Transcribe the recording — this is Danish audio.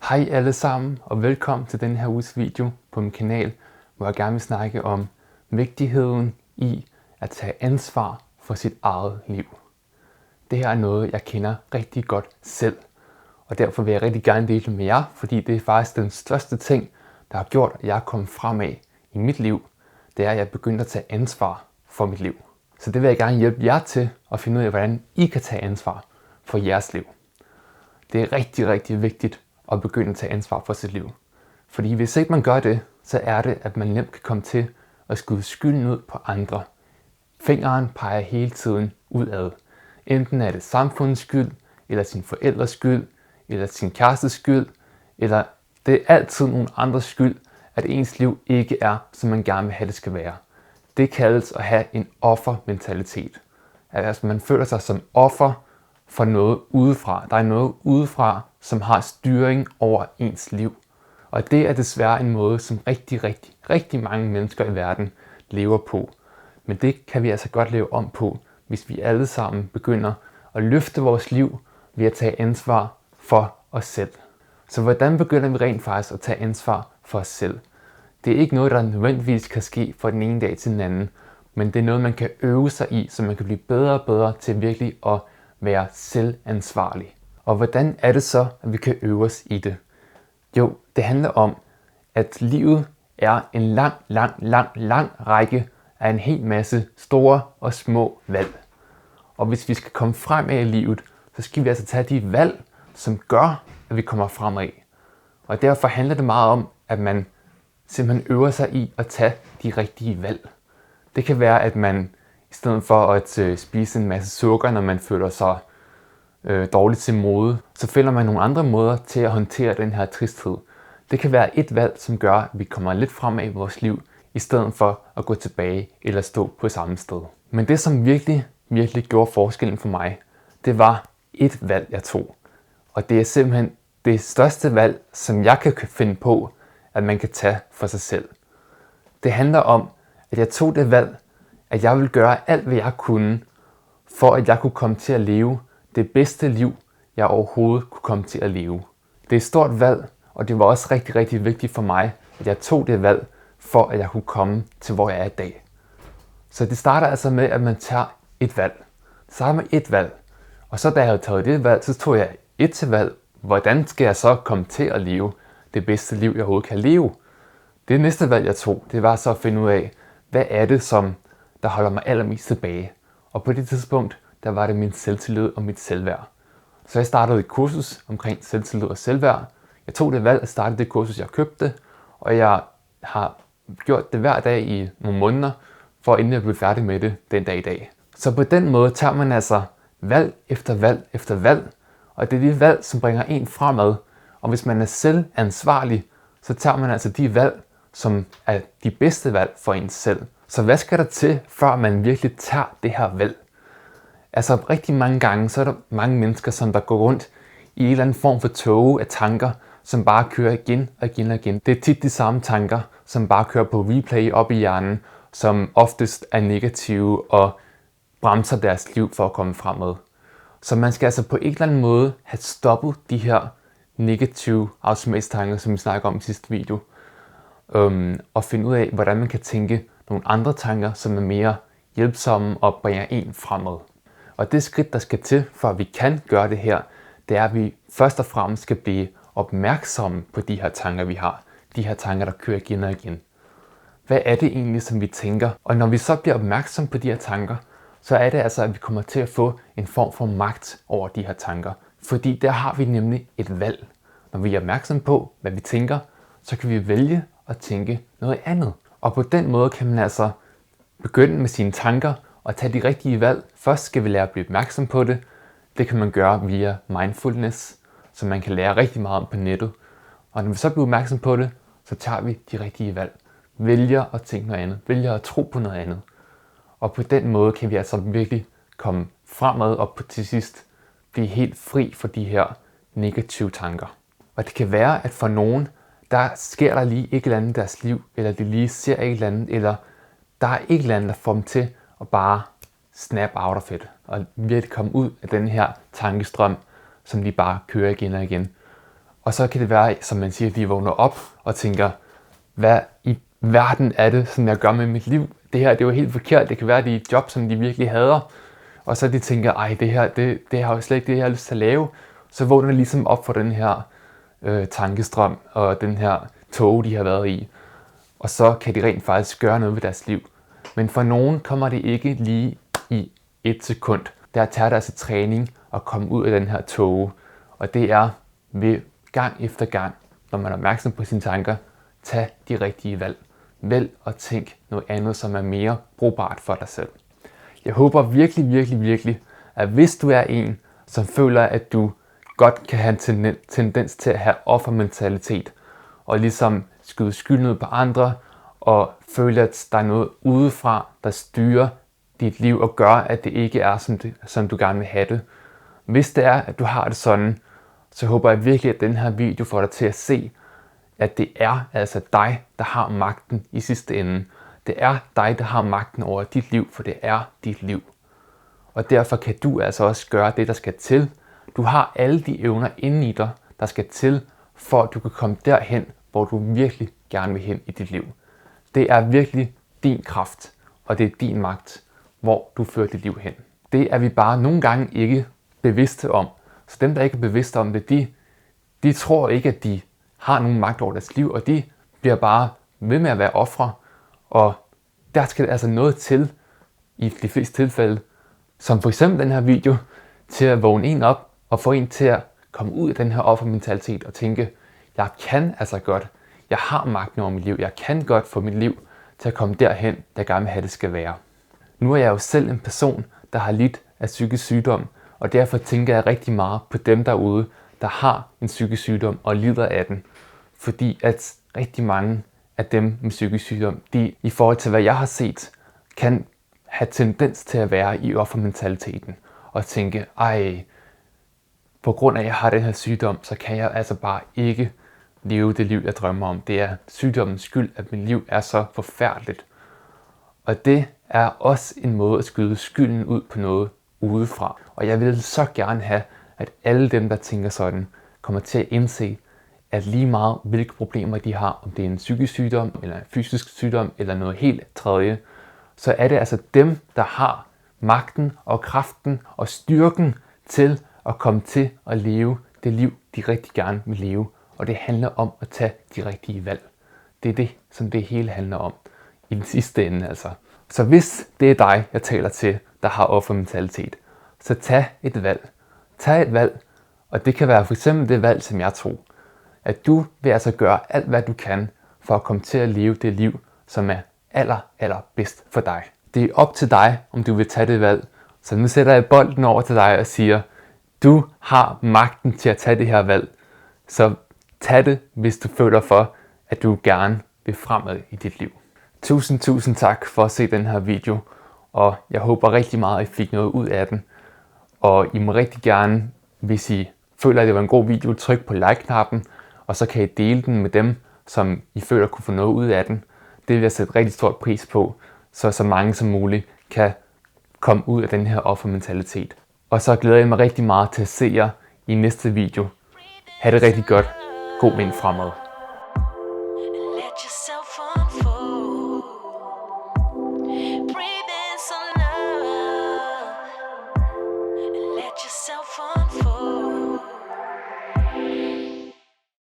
Hej alle sammen og velkommen til den her uges video på min kanal, hvor jeg gerne vil snakke om vigtigheden i at tage ansvar for sit eget liv. Det her er noget, jeg kender rigtig godt selv, og derfor vil jeg rigtig gerne dele det med jer, fordi det er faktisk den største ting, der har gjort, at jeg er kommet fremad i mit liv. Det er, at jeg begyndte at tage ansvar for mit liv. Så det vil jeg gerne hjælpe jer til at finde ud af, hvordan I kan tage ansvar for jeres liv. Det er rigtig, rigtig vigtigt at begynde at tage ansvar for sit liv. Fordi hvis ikke man gør det, så er det, at man nemt kan komme til at skyde skylden ud på andre. Fingeren peger hele tiden udad. Enten er det samfundets skyld, eller sin forældres skyld, eller sin kærestes skyld, eller det er altid nogen andres skyld, at ens liv ikke er, som man gerne vil have det skal være. Det kaldes at have en offermentalitet. Altså man føler sig som offer for noget udefra. Der er noget udefra, som har styring over ens liv. Og det er desværre en måde, som rigtig mange mennesker i verden lever på. Men det kan vi altså godt leve om på, hvis vi alle sammen begynder at løfte vores liv ved at tage ansvar for os selv. Så hvordan begynder vi rent faktisk at tage ansvar for os selv? Det er ikke noget, der nødvendigvis kan ske fra den ene dag til den anden, men det er noget, man kan øve sig i, så man kan blive bedre og bedre til virkelig at være selvansvarlig. Og hvordan er det så, at vi kan øve os i det? Jo, det handler om, at livet er en lang række af en hel masse store og små valg. Og hvis vi skal komme fremad i livet, så skal vi altså tage de valg, som gør, at vi kommer fremad. Og derfor handler det meget om, at man simpelthen øver sig i at tage de rigtige valg. Det kan være, at man i stedet for at spise en masse sukker, når man føler sig dårligt til mode, så finder man nogle andre måder til at håndtere den her tristhed. Det kan være et valg, som gør, at vi kommer lidt fremad i vores liv, i stedet for at gå tilbage eller stå på samme sted. Men det, som virkelig gjorde forskellen for mig, det var et valg, jeg tog. Og det er simpelthen det største valg, som jeg kan finde på, at man kan tage for sig selv. Det handler om, at jeg tog det valg, at jeg ville gøre alt, hvad jeg kunne, for at jeg kunne komme til at leve det bedste liv, jeg overhovedet kunne komme til at leve. Det er et stort valg, og det var også rigtig vigtigt for mig, at jeg tog det valg, for at jeg kunne komme til, hvor jeg er i dag. Så det starter altså med, at man tager et valg. Det starter med et valg. Og så da jeg havde taget det valg, så tog jeg et til valg. Hvordan skal jeg så komme til at leve det bedste liv, jeg overhovedet kan leve? Det næste valg, jeg tog, det var så at finde ud af, hvad er det, som der holder mig allermest tilbage. Og på det tidspunkt, der var det min selvtillid og mit selvværd. Så jeg startede et kursus omkring selvtillid og selvværd. Jeg tog det valg at starte det kursus, jeg købte, og jeg har gjort det hver dag i nogle måneder, for inden jeg blev færdig med det den dag i dag. Så på den måde tager man altså valg efter valg, og det er de valg, som bringer en fremad. Og hvis man er selvansvarlig, så tager man altså de valg, som er de bedste valg for en selv. Så hvad skal der til, før man virkelig tager det her valg? Altså rigtig mange gange, så er der mange mennesker, som der går rundt i en eller anden form for tåge af tanker, som bare kører igen og igen. Det er tit de samme tanker, som bare kører på replay op i hjernen, som oftest er negative og bremser deres liv for at komme fremad. Så man skal altså på en eller anden måde have stoppet de her negative automatiske tanker, som vi snakker om i sidste video, og finde ud af, hvordan man kan tænke nogle andre tanker, som er mere hjælpsomme og bringer en fremad. Og det skridt, der skal til, for at vi kan gøre det her, det er, at vi først og fremmest skal blive opmærksomme på de her tanker, vi har. De her tanker, der kører igen og igen. Hvad er det egentlig, som vi tænker? Og når vi så bliver opmærksomme på de her tanker, så er det altså, at vi kommer til at få en form for magt over de her tanker. Fordi der har vi nemlig et valg. Når vi er opmærksomme på, hvad vi tænker, så kan vi vælge at tænke noget andet. Og på den måde kan man altså begynde med sine tanker og tage de rigtige valg. Først skal vi lære at blive opmærksom på det. Det kan man gøre via mindfulness, som man kan lære rigtig meget om på nettet. Og når vi så bliver opmærksom på det, så tager vi de rigtige valg. Vælger at tænke noget andet. Vælger at tro på noget andet. Og på den måde kan vi altså virkelig komme fremad og til sidst blive helt fri for de her negative tanker. Og det kan være, at for nogen, der sker der lige et eller andet i deres liv, eller de lige ser et eller andet, eller der er et eller andet, der får dem til at bare snap out of it, og virkelig komme ud af den her tankestrøm, som de bare kører igen og igen. Og så kan det være, som man siger, at de vågner op og tænker, hvad i verden er det, som jeg gør med mit liv? Det her, det er jo helt forkert. Det kan være, at det er et job, som de virkelig hader. Og så de tænker, ej, det her, det har jo slet ikke det, jeg har lyst til at lave. Så vågner de ligesom op for den her tankestrøm og den her tåge, de har været i. Og så kan de rent faktisk gøre noget ved deres liv. Men for nogen kommer det ikke lige i 1 sekund. Der tager det altså træning at komme ud af den her tåge. Og det er ved gang efter gang, når man er opmærksom på sine tanker, tag de rigtige valg. Vælg og tænk noget andet, som er mere brugbart for dig selv. Jeg håber virkelig, at hvis du er en, som føler, at du godt kan have en tendens til at have offermentalitet, og ligesom skyde skylden ud på andre, og føle, at der er noget udefra, der styrer dit liv og gør, at det ikke er, som du gerne vil have det. Hvis det er, at du har det sådan, så håber jeg virkelig, at den her video får dig til at se, at det er altså dig, der har magten i sidste ende. Det er dig, der har magten over dit liv, for det er dit liv. Og derfor kan du altså også gøre det, der skal til. Du har alle de evner inde i dig, der skal til, for at du kan komme derhen, hvor du virkelig gerne vil hen i dit liv. Det er virkelig din kraft, og det er din magt, hvor du fører dit liv hen. Det er vi bare nogle gange ikke bevidste om. Så dem, der ikke er bevidste om det, de tror ikke, at de har nogen magt over deres liv, og de bliver bare ved med at være ofre. Og der skal altså noget til, i de fleste tilfælde, som for eksempel den her video, til at vågne en op og få en til at komme ud af den her offermentalitet og tænke, jeg kan altså godt, jeg har magten over mit liv, jeg kan godt få mit liv til at komme derhen, der jeg gerne vil have det skal være. Nu er jeg jo selv en person, der har lidt af psykisk sygdom, og derfor tænker jeg rigtig meget på dem derude, der har en psykisk sygdom og lider af den. Fordi at rigtig mange af dem med psykisk sygdom, de i forhold til hvad jeg har set, kan have tendens til at være i offermentaliteten og tænke, ej, på grund af at jeg har den her sygdom, så kan jeg altså bare ikke leve det liv, jeg drømmer om. Det er sygdommens skyld, at mit liv er så forfærdeligt. Og det er også en måde at skyde skylden ud på noget udefra. Og jeg vil så gerne have, at alle dem, der tænker sådan, kommer til at indse, at lige meget hvilke problemer de har, om det er en psykisk sygdom, eller en fysisk sygdom, eller noget helt tredje, så er det altså dem, der har magten og kraften og styrken til at komme til at leve det liv, de rigtig gerne vil leve. Og det handler om at tage de rigtige valg. Det er det, som det hele handler om i den sidste ende altså. Så hvis det er dig, jeg taler til, der har offermentalitet, så tag et valg. Tag et valg, og det kan være for eksempel det valg, som jeg tog. At du vil altså gøre alt, hvad du kan, for at komme til at leve det liv, som er aller bedst for dig. Det er op til dig, om du vil tage det valg. Så nu sætter jeg bolden over til dig og siger, du har magten til at tage det her valg. Så tag det, hvis du føler for, at du gerne vil fremad i dit liv. Tusind tak for at se den her video, og jeg håber rigtig meget, at I fik noget ud af den. Og I må rigtig gerne, hvis I føler, at det var en god video, tryk på like-knappen, og så kan I dele den med dem, som I føler kunne få noget ud af den. Det vil jeg sætte rigtig stort pris på, så mange som muligt kan komme ud af den her offermentalitet. Og så glæder jeg mig rigtig meget til at se jer i næste video. Ha' det rigtig godt. God vind fremad.